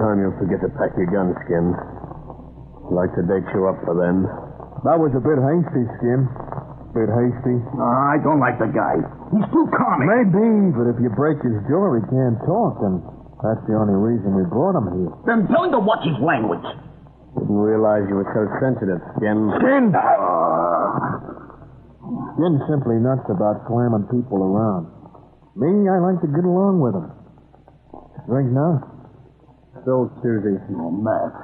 time you'll forget to pack your gun, Skin. I'd like to date you up for then. That was a bit hasty, Skin. Bit hasty. I don't like the guy. He's too comic. Maybe, but if you break his jaw, he can't talk, and that's the only reason we brought him here. Then tell him to watch his language. Didn't realize you were so sensitive, Skin. Skin! Skin's simply nuts about slamming people around. Me, I like to get along with him. Drink now? Still choosy. Oh, Matt.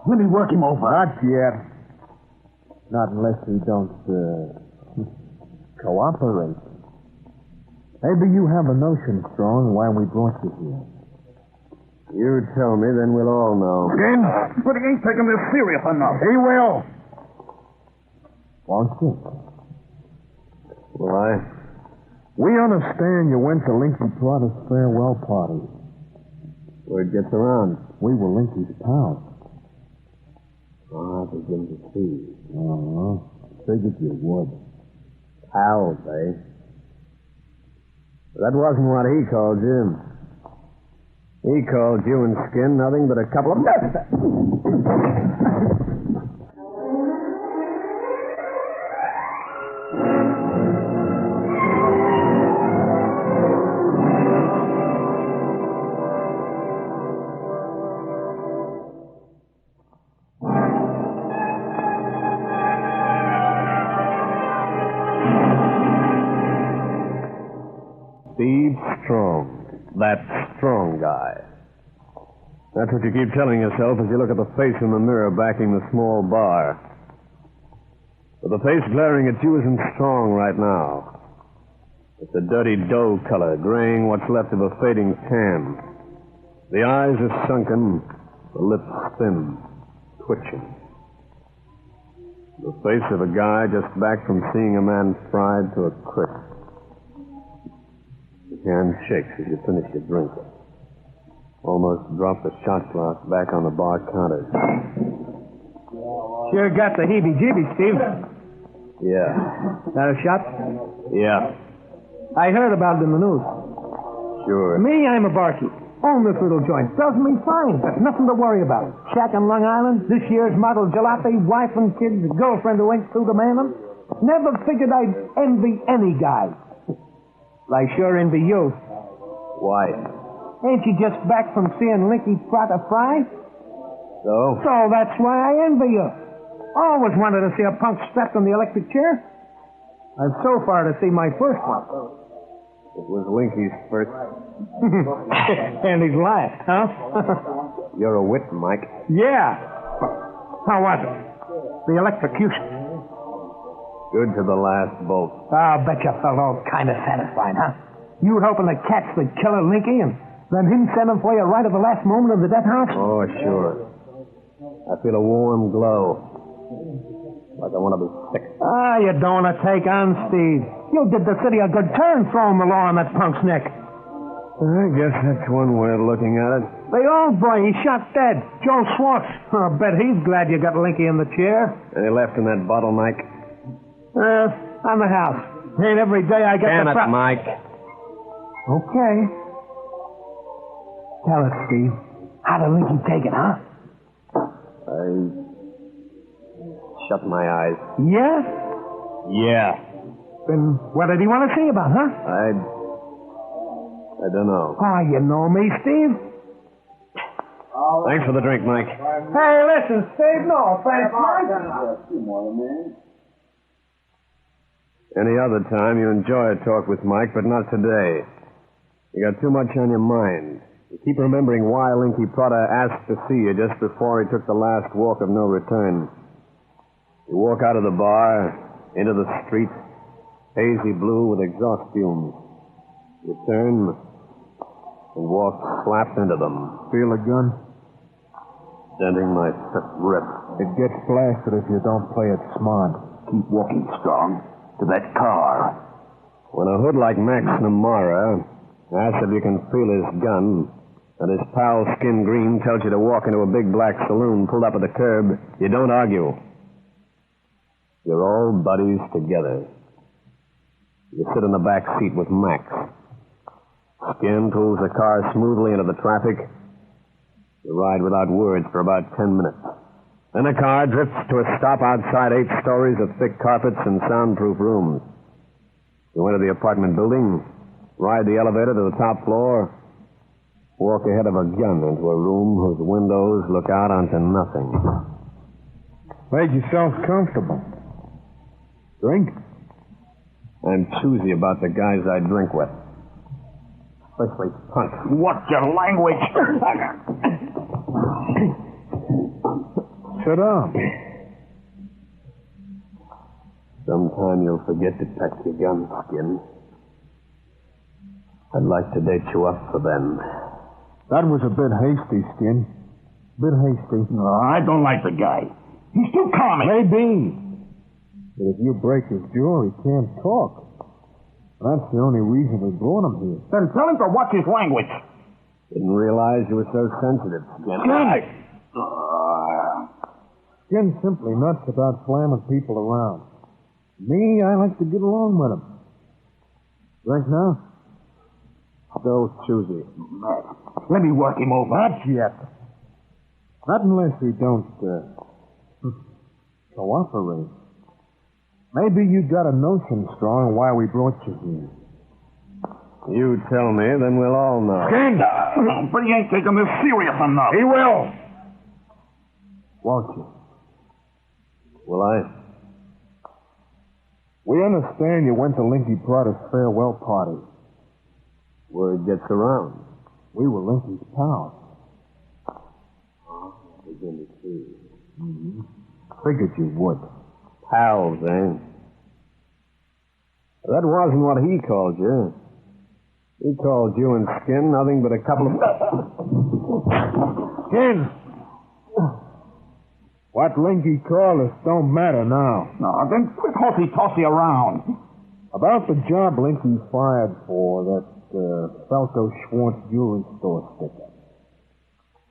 Let me work him over. Not yet. Not unless he don't, cooperate. Maybe you have a notion, Strong, why we brought you here. You tell me, then we'll all know. Skin? But he ain't taking this serious enough. He will. Won't you? Will I? We understand you went to Linky Trotta's farewell party. Word gets around. We were Linky's pals. Oh, I begin to see. Figured you would. Pals, eh? That wasn't what he called you. He called you and Skin nothing but a couple of... Steve Strong. That strong guy. That's what you keep telling yourself as you look at the face in the mirror backing the small bar. But the face glaring at you isn't strong right now. It's a dirty dough color, graying what's left of a fading tan. The eyes are sunken, the lips thin, twitching. The face of a guy just back from seeing a man fried to a crisp. Your hand shakes as you finish your drink. Almost drop the shot glass back on the bar counter. Sure got the heebie-jeebies, Steve. Yeah. That a shot? Yeah. I heard about it in the news. Sure. Me, I'm a barkeep. Own this little joint. Does me fine. Got nothing to worry about. Shack on Long Island, this year's model jalopy, wife and kids, girlfriend who ain't through demanding. Never figured I'd envy any guy. I sure envy you. Why? Ain't you just back from seeing Linky Trotta fry? So? So that's why I envy you. Always wanted to see a punk strapped on the electric chair. I've so far to see my first one. It was Linky's first. And he's last, huh? You're a wit, Mike. Yeah. How was it? The electrocution. Good to the last bolt. I'll bet you felt all kind of satisfied, huh? You were hoping to catch the killer Linky and then him send him for you right at the last moment of the death house? Oh, sure. I feel a warm glow. Like I want to be sick. You don't want to take on, Steve. You did the city a good turn throwing the law on that punk's neck. I guess that's one way of looking at it. The old boy, he shot dead. Joe Swartz. I bet he's glad you got Linky in the chair. Any left in that bottle, Mike? On the house. Ain't every day I get Damn the... it, Mike. Okay. Tell us, Steve. How did Linky take it, huh? I shut my eyes. Yeah? Yeah. Then what did he want to see about, huh? I don't know. Oh, you know me, Steve. Thanks for the drink, Mike. Hey, listen, Steve. No, thanks, Mike. Any other time you enjoy a talk with Mike, but not today. You got too much on your mind. You keep remembering why Linky Trotta asked to see you just before he took the last walk of no return. You walk out of the bar, into the street, hazy blue with exhaust fumes. You turn and walk slapped into them. Feel a gun? Denting my rib. It gets blasted if you don't play it smart. Keep walking, Strong, to that car. When a hood like Max Namara asks if you can feel his gun, and his pal Skin Green tells you to walk into a big black saloon pulled up at the curb, you don't argue. You're all buddies together. You sit in the back seat with Max. Skin pulls the car smoothly into the traffic. You ride without words for about 10 minutes. Then the car drifts to a stop outside 8 stories of thick carpets and soundproof rooms. You enter the apartment building, ride the elevator to the top floor, walk ahead of a gun into a room whose windows look out onto nothing. Make yourself comfortable. Drink? I'm choosy about the guys I drink with. Especially punks. What's your language? Sit down. Sometime you'll forget to pack your gun, Skin. I'd like to date you up for them. That was a bit hasty, Skin. Bit hasty. No, I don't like the guy. He's too comic. Maybe. But if you break his jaw, he can't talk. That's the only reason we brought him here. Then tell him to watch his language. Didn't realize you were so sensitive, Skin. Skin's simply nuts about slamming people around. Me, I like to get along with him. Drink now? So choosy. Let me work him over. Not yet. Not unless we don't, cooperate. Maybe you got a notion, Strong, why we brought you here. You tell me, then we'll all know. Skin! But he ain't taking this serious enough. He will! Won't you? Will I? We understand you went to Linky Prada's farewell party. Word gets around. We were Linky's pals. I begin to see. Mm-hmm. Figured you would. Pals, eh? That wasn't what he called you. He called you and Skin nothing but a couple of... Skin! What Linky called us don't matter now. No, then quit horsey-tossy around. About the job Linky fired for, that Falco Schwartz jewelry store sticker.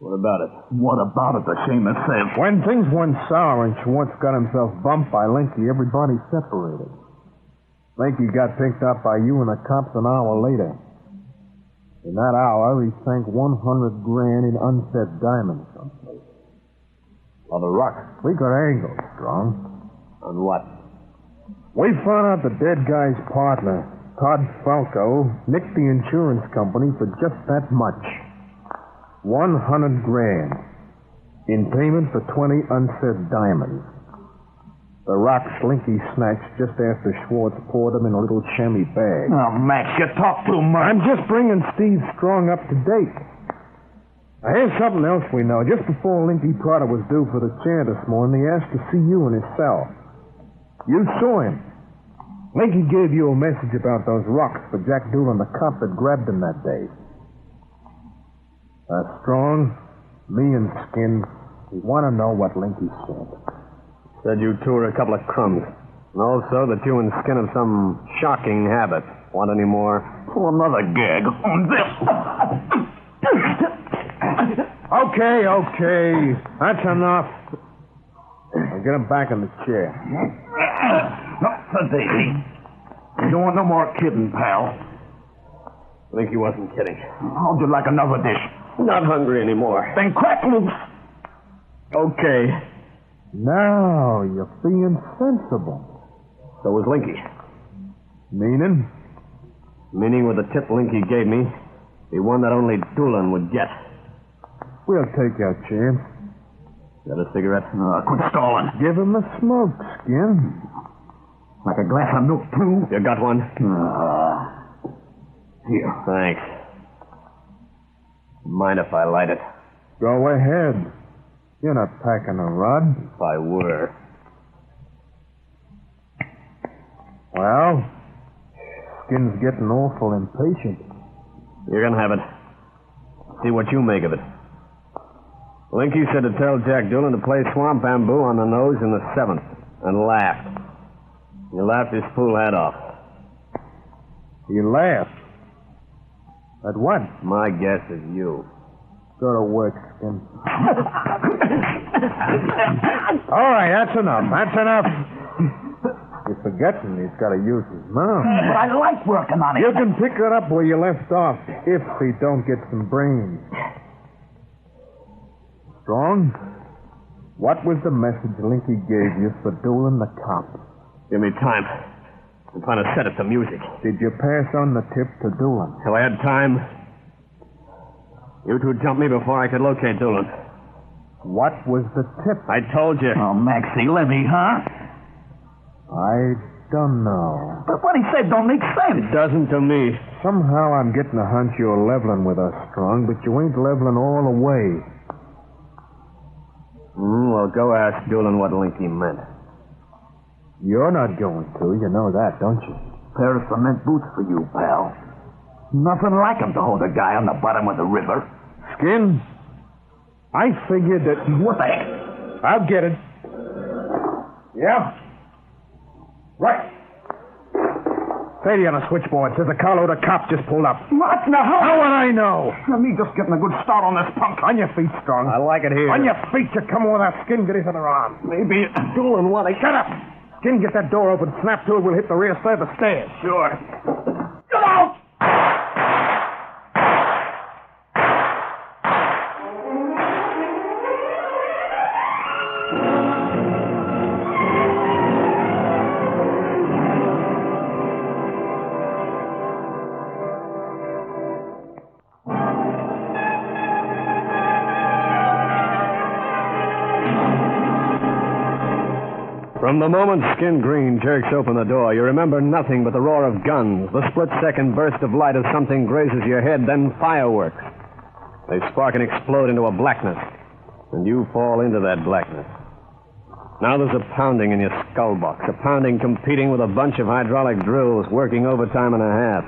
What about it? What about it, the Seamus says? When things went sour and Schwartz got himself bumped by Linky, everybody separated. Linky got picked up by you and the cops an hour later. In that hour, he sank $100,000 in unset diamonds someplace. On the rock. We got angles, Strong. On what? We found out the dead guy's partner, Todd Falco, nicked the insurance company for just that much. $100,000 in payment for 20 unset diamonds. The rocks Linky snatched just after Schwartz poured them in a little chamois bag. Oh, Max, you talk too much. I'm just bringing Steve Strong up to date. Now, here's something else we know. Just before Linky Prada was due for the chair this morning, he asked to see you in his cell. You saw him. Linky gave you a message about those rocks for Jack Doolin, the cop that grabbed him that day. Strong, me and Skin, we want to know what Linky said. Said you two were a couple of crumbs. And also that you and Skin have some shocking habit. Want any more? Pull another gag on this. Okay. That's enough. Now get him back in the chair. Not today. You don't want no more kidding, pal. I think he wasn't kidding. How'd you like another dish? Not hungry anymore. Then crack loose. Okay. Now you're being sensible. So was Linky. Meaning? Meaning with the tip Linky gave me, the one that only Doolin would get. We'll take our chance. Got a cigarette? Quit stalling. Give him a smoke, Skin. Like a glass of milk, too? You got one? Here. Thanks. Mind if I light it? Go ahead. You're not packing a rod. If I were. Well, Skin's getting awful impatient. You're gonna have it. See what you make of it. Linky said to tell Jack Doolin to play Swamp Bamboo on the nose in the 7th, and laughed. He laughed his fool hat off. He laughed. At what? My guess is you. Go to work, Skin. All right, that's enough. You're forgetting he's got to use his mouth. But I like working on it. You can pick it up where you left off, if he don't get some brains. Strong, what was the message Linky gave you for Doolin the cop? Give me time. I'm trying to set it to music. Did you pass on the tip to Doolin? Have I had time? You two jumped me before I could locate Doolin. What was the tip? I told you. Oh, Maxie Levy, huh? I don't know. But what he said don't make sense. It doesn't to me. Somehow I'm getting a hunch you're leveling with us, Strong, but you ain't leveling all the way. Well, go ask Doolin what Linky meant. You're not going to. You know that, don't you? Pair of cement boots for you, pal. Nothing like 'em to hold a guy on the bottom of the river. Skin, I figured that... What the heck? I'll get it. Yeah? Right. Sadie on the switchboard says a carload of cops just pulled up. What in the hell? How would I know? Me just getting a good start on this punk. On your feet, Strong. I like it here. On your feet, you come over that Skin, get his other arm. Maybe Doolin what I... Shut up! Skin, get that door open, snap to it, we'll hit the rear side of the stairs. Sure. Get out! From the moment Skin Green jerks open the door, you remember nothing but the roar of guns, the split-second burst of light as something grazes your head, then fireworks. They spark and explode into a blackness, and you fall into that blackness. Now there's a pounding in your skull box, a pounding competing with a bunch of hydraulic drills working overtime and a half.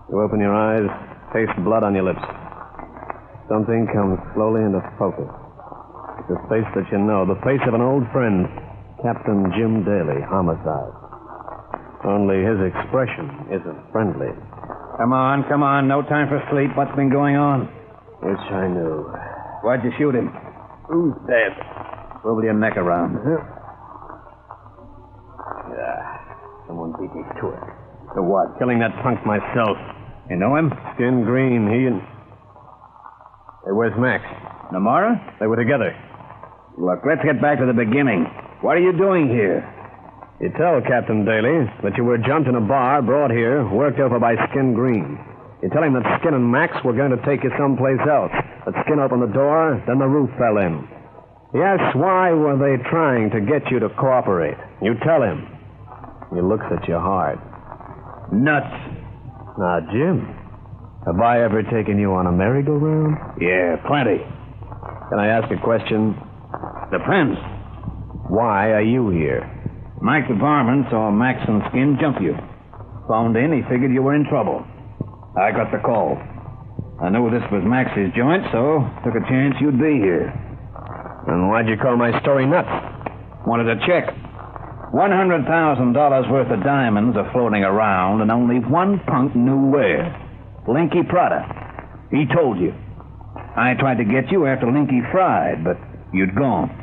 You open your eyes, taste blood on your lips. Something comes slowly into focus. It's a face that you know, the face of an old friend. Captain Jim Daley, Homicide. Only his expression isn't friendly. Come on. No time for sleep. What's been going on? Wish I knew. Why'd you shoot him? Who's dead? Swivel your neck around. Yeah. Someone beat me to it. To what? Killing that punk myself. You know him? Skin Green, he and... Hey, where's Max? Namara? They were together. Look, let's get back to the beginning. What are you doing here? You tell Captain Daley that you were jumped in a bar, brought here, worked over by Skin Green. You tell him that Skin and Max were going to take you someplace else. That Skin opened the door, then the roof fell in. He asks why were they trying to get you to cooperate. You tell him. He looks at you hard. Nuts. Now, Jim, have I ever taken you on a merry-go-round? Yeah, plenty. Can I ask a question? Depends. Why are you here? Mike the barman saw Max and Skin jump you. Phoned in, he figured you were in trouble. I got the call. I knew this was Max's joint, so took a chance you'd be here. And why'd you call my story nuts? Wanted a check. $100,000 worth of diamonds are floating around, and only one punk knew where. Linky Prada. He told you. I tried to get you after Linky fried, but you'd gone.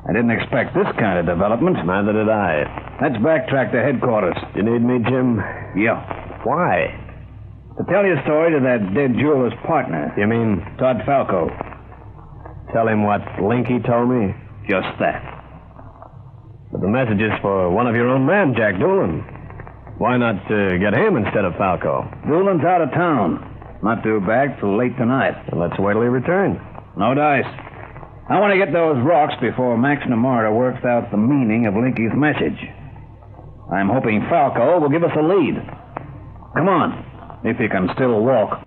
I didn't expect this kind of development. Neither did I. Let's backtrack to headquarters. You need me, Jim? Yeah. Why? To tell your story to that dead jeweler's partner. You mean... Todd Falco. Tell him what Linky told me? Just that. But the message is for one of your own men, Jack Doolin. Why not get him instead of Falco? Doolin's out of town. Not due back till late tonight. Well, let's wait till he returns. No dice. I want to get those rocks before Max Namara works out the meaning of Linky's message. I'm hoping Falco will give us a lead. Come on, if he can still walk.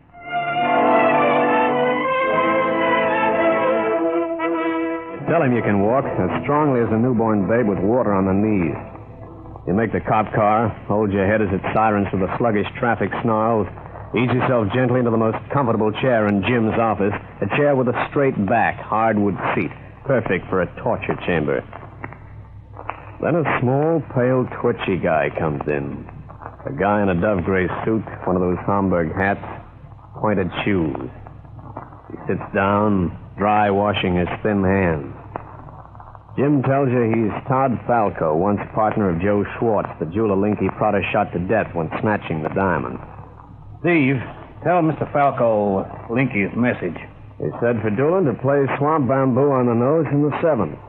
Tell him you can walk as strongly as a newborn babe with water on the knees. You make the cop car, hold your head as it sirens through the sluggish traffic snarls, ease yourself gently into the most comfortable chair in Jim's office, a chair with a straight back, hardwood seat, perfect for a torture chamber. Then a small, pale, twitchy guy comes in. A guy in a dove gray suit, one of those Homburg hats, pointed shoes. He sits down, dry washing his thin hands. Jim tells you he's Todd Falco, once partner of Joe Schwartz, the jeweler Linky Prada shot to death when snatching the diamond. Steve, tell Mr. Falco Linky's message. He said for Doolan to play swamp bamboo on the nose in the 7th.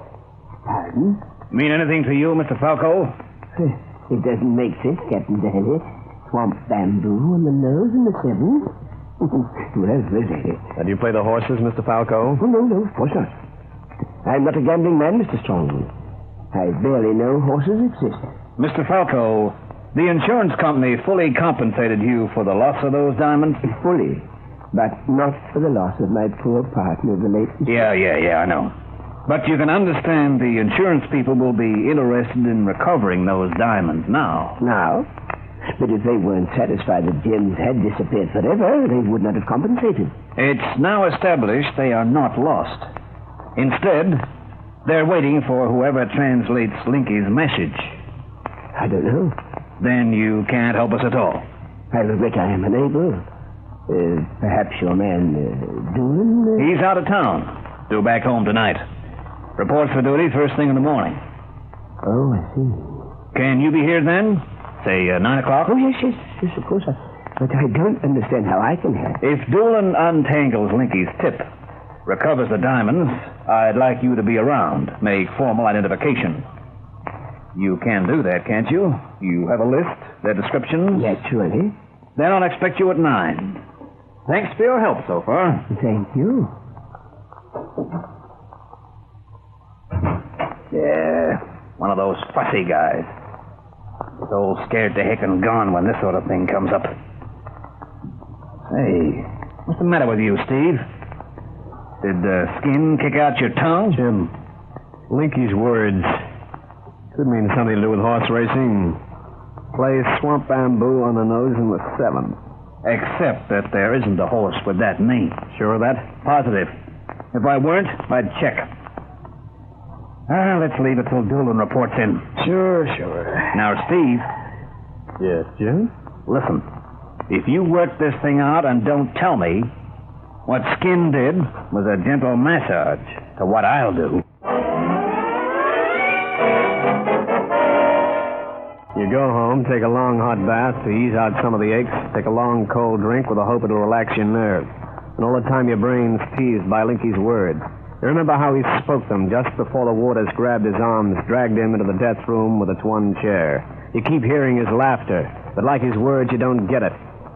Pardon? Mean anything to you, Mr. Falco? It doesn't make sense, Captain Daley. Swamp bamboo on the nose in the 7th? Well, really. Do you play the horses, Mr. Falco? Oh, no, of course not. I'm not a gambling man, Mr. Strong. I barely know horses exist. Mr. Falco, the insurance company fully compensated you for the loss of those diamonds? Fully. But not for the loss of my poor partner, the late... Yeah, I know. But you can understand the insurance people will be interested in recovering those diamonds now. Now? But if they weren't satisfied that gems had disappeared forever, they would not have compensated. It's now established they are not lost. Instead, they're waiting for whoever translates Linky's message. I don't know. Then you can't help us at all. I regret I am unable. Perhaps your man, Doolan... He's out of town. Due back home tonight. Reports for duty first thing in the morning. Oh, I see. Can you be here then? Say 9 o'clock? Oh, yes, of course. But I don't understand how I can help. If Doolan untangles Linky's tip, recovers the diamonds, I'd like you to be around, make formal identification. You can do that, can't you? You have a list, their descriptions? Naturally. Then I'll expect you at 9. Thanks for your help so far. Thank you. Yeah, one of those fussy guys. He's all scared to heck and gone when this sort of thing comes up. Hey, what's the matter with you, Steve? Did skin kick out your tongue? Jim, Linky's words could mean something to do with horse racing. Play swamp bamboo on the nose in the 7th. Except that there isn't a horse with that name. Sure of that? Positive. If I weren't, I'd check. Let's leave it till Doolan reports in. Sure. Now, Steve. Yes, Jim? Listen. If you work this thing out and don't tell me, what Skin did was a gentle massage to what I'll do. You go home, take a long hot bath to ease out some of the aches, take a long cold drink with the hope it'll relax your nerves. And all the time your brain's teased by Linky's words. You remember how he spoke them just before the warders grabbed his arms, dragged him into the death room with its one chair. You keep hearing his laughter, but like his words, you don't get it.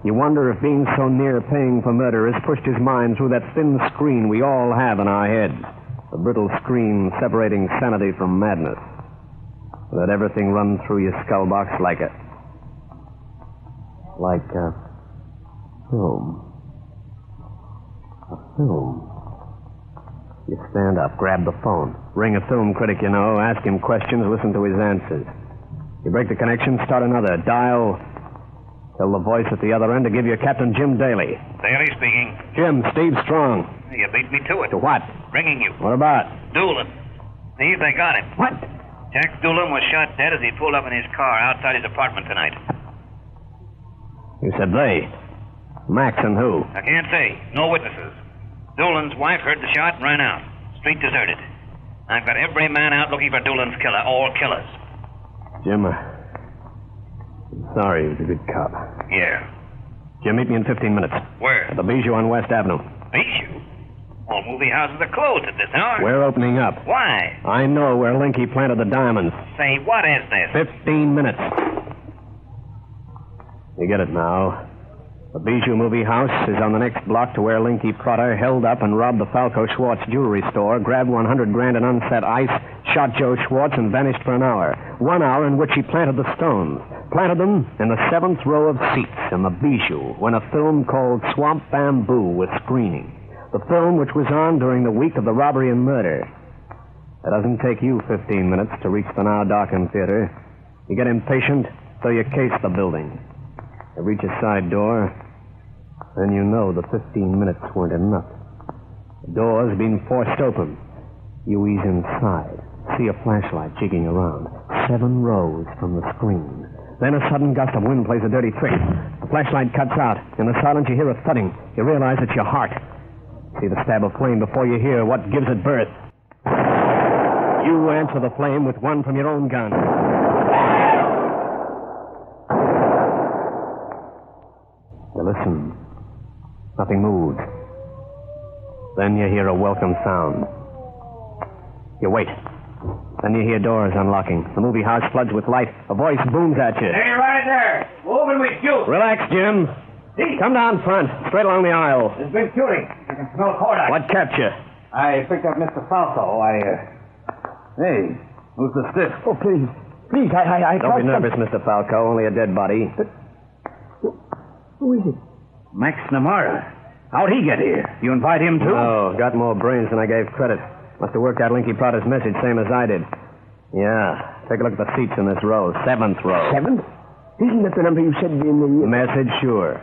You wonder if being so near paying for murder has pushed his mind through that thin screen we all have in our heads. The brittle screen separating sanity from madness. Let everything run through your skull box like a film. A film. You stand up, grab the phone, ring a film critic you know, ask him questions, listen to his answers. You break the connection, start another, dial, tell the voice at the other end to give you Captain Jim Daley. Daley speaking. Jim, Steve Strong. You beat me to it. To what? Ringing you. What about? Doolan. Steve, they got him. What? Jack Doolan was shot dead as he pulled up in his car outside his apartment tonight. You said they. Max and who? I can't say. No witnesses. Doolan's wife heard the shot and ran out. Street deserted. I've got every man out looking for Doolan's killer. All killers. Jim, I'm sorry he was a good cop. Yeah. Jim, meet me in 15 minutes. Where? At the Bijou on West Avenue. Bijou? All movie houses are closed at this hour. We're opening up. Why? I know where Linky planted the diamonds. Say, what is this? 15 minutes. You get it now. The Bijou movie house is on the next block to where Linky Trotter held up and robbed the Falco Schwartz jewelry store, grabbed $100,000 in unset ice, shot Joe Schwartz, and vanished for an hour. 1 hour in which he planted the stones. Planted them in the 7th row of seats in the Bijou when a film called Swamp Bamboo was screening. The film which was on during the week of the robbery and murder. It doesn't take you 15 minutes to reach the now darkened theater. You get impatient, so you case the building. You reach a side door, then you know the 15 minutes weren't enough. The door's been forced open. You ease inside, see a flashlight jigging around, 7 rows from the screen. Then a sudden gust of wind plays a dirty trick. The flashlight cuts out. In the silence, you hear a thudding. You realize it's your heart. See the stab of flame before you hear what gives it birth. You answer the flame with one from your own gun. You listen. Nothing moves. Then you hear a welcome sound. You wait. Then you hear doors unlocking. The movie house floods with light. A voice booms at you. Hey, right there. Moving with you. Relax, Jim. Come down front, straight along the aisle. There's been shooting. I can smell cordite. What kept you? I picked up Mr. Falco. Hey, who's the stiff? Oh, please. Please, I Don't be nervous, Mr. Falco. Only a dead body. Who is it? Max Namara. How'd he get here? You invite him too? Oh, got more brains than I gave credit. Must have worked out Linky Prada's message, same as I did. Yeah. Take a look at the seats in this row. 7th row. 7th? Isn't that the number you said in the... Message, sure.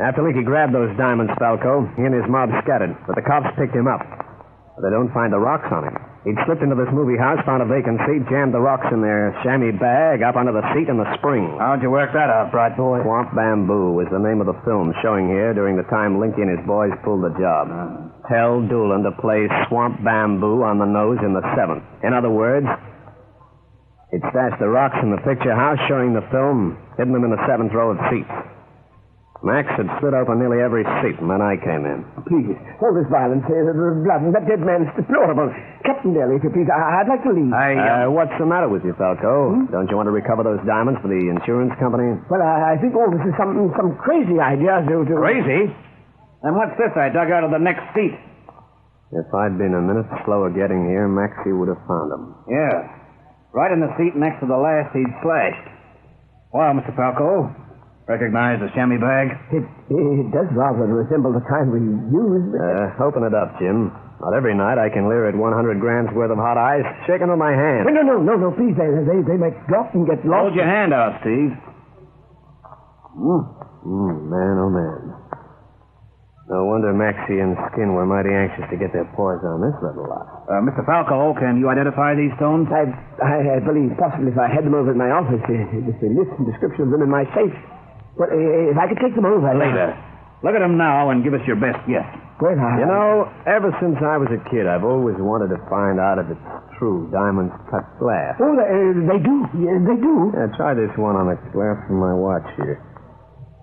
After Linky grabbed those diamonds, Falco, he and his mob scattered, but the cops picked him up. But they don't find the rocks on him. He'd slipped into this movie house, found a vacant seat, jammed the rocks in their chamois bag up onto the seat in the spring. How'd you work that out, bright boy? Swamp Bamboo is the name of the film showing here during the time Linky and his boys pulled the job. Tell Doolan to play Swamp Bamboo on the nose in the 7th. In other words, he'd stashed the rocks in the picture house showing the film, hidden them in the 7th row of seats. Max had slid open nearly every seat when I came in. Please, all this violence, the blood, and that dead man's deplorable. Captain Daley, if you please, I'd like to leave. What's the matter with you, Falco? Don't you want to recover those diamonds for the insurance company? Well, I think all this is some crazy idea to... Crazy? And what's this I dug out of the next seat? If I'd been a minute slower getting here, Maxie would have found them. Yeah. Right in the seat next to the last he'd slashed. Well, Mr. Falco, recognize the chamois bag? It does rather resemble the kind we use. Open it up, Jim. Not every night I can leer at 100 grams worth of hot ice, shaking with my hand. No, please. They might drop and get lost. Hold your hand out, Steve. Man, oh, man. No wonder Maxie and Skin were mighty anxious to get their paws on this little lot. Mr. Falco, can you identify these stones? I believe possibly if I had them over at my office, with the list and description of them in my safe. But if I could take them over... Later. Look at them now and give us your best guess. Well, You know, ever since I was a kid, I've always wanted to find out if it's true diamonds cut glass. Oh, they do. Yeah, they do. Yeah, try this one on the glass from my watch here.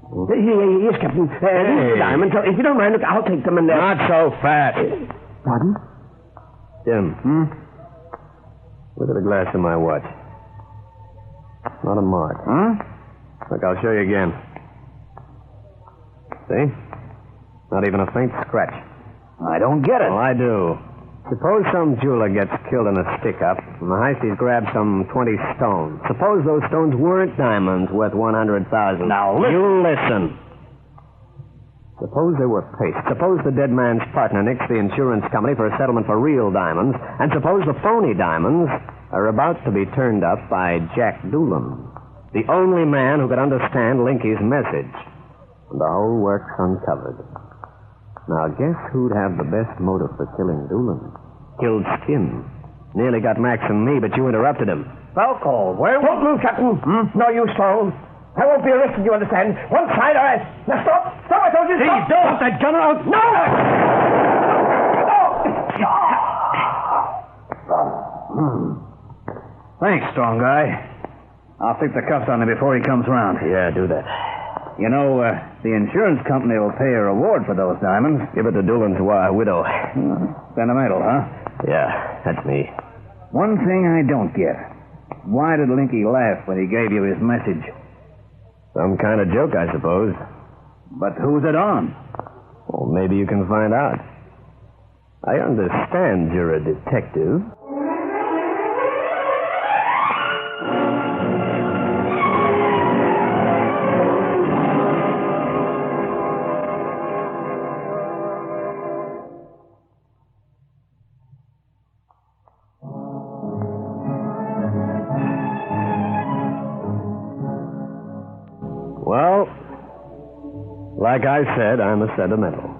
Yes, Captain. These are diamonds. So if you don't mind, look, I'll take them and... Not so fast. Pardon? Jim. Look at the glass in my watch. Not a mark. Look, I'll show you again. See? Not even a faint scratch. I don't get it. Oh, I do. Suppose some jeweler gets killed in a stick-up, and the heisties grab some 20 stones. Suppose those stones weren't diamonds worth 100,000. Now, listen. You listen. Suppose they were paste. Suppose the dead man's partner nixed the insurance company for a settlement for real diamonds, and suppose the phony diamonds are about to be turned up by Jack Doolan, the only man who could understand Linky's message. And the whole work's uncovered. Now, guess who'd have the best motive for killing Doolan? Killed Skin. Nearly got Max and me, but you interrupted him. Falco, where... Don't move, Captain. No use, Stone. I won't be arrested, you understand. One side or else. Now, stop. Stop, I told you. Stop. Don't! Put that gun out! No! Thanks, strong guy. I'll stick the cuffs on him before he comes round. Yeah, do that. You know, the insurance company will pay a reward for those diamonds. Give it to Doolan's widow. Sentimental, huh? Yeah, that's me. One thing I don't get. Why did Linky laugh when he gave you his message? Some kind of joke, I suppose. But who's it on? Well, maybe you can find out. I understand you're a detective. Well, like I said, I'm a sentimental.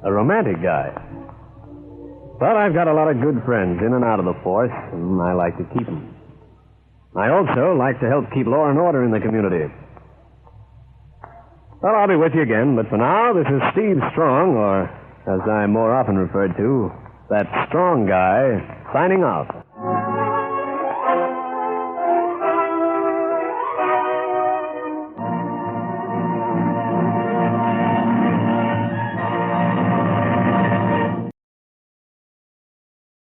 A romantic guy. But I've got a lot of good friends in and out of the force, and I like to keep them. I also like to help keep law and order in the community. Well, I'll be with you again, but for now, this is Steve Strong, or as I'm more often referred to, that strong guy, signing off.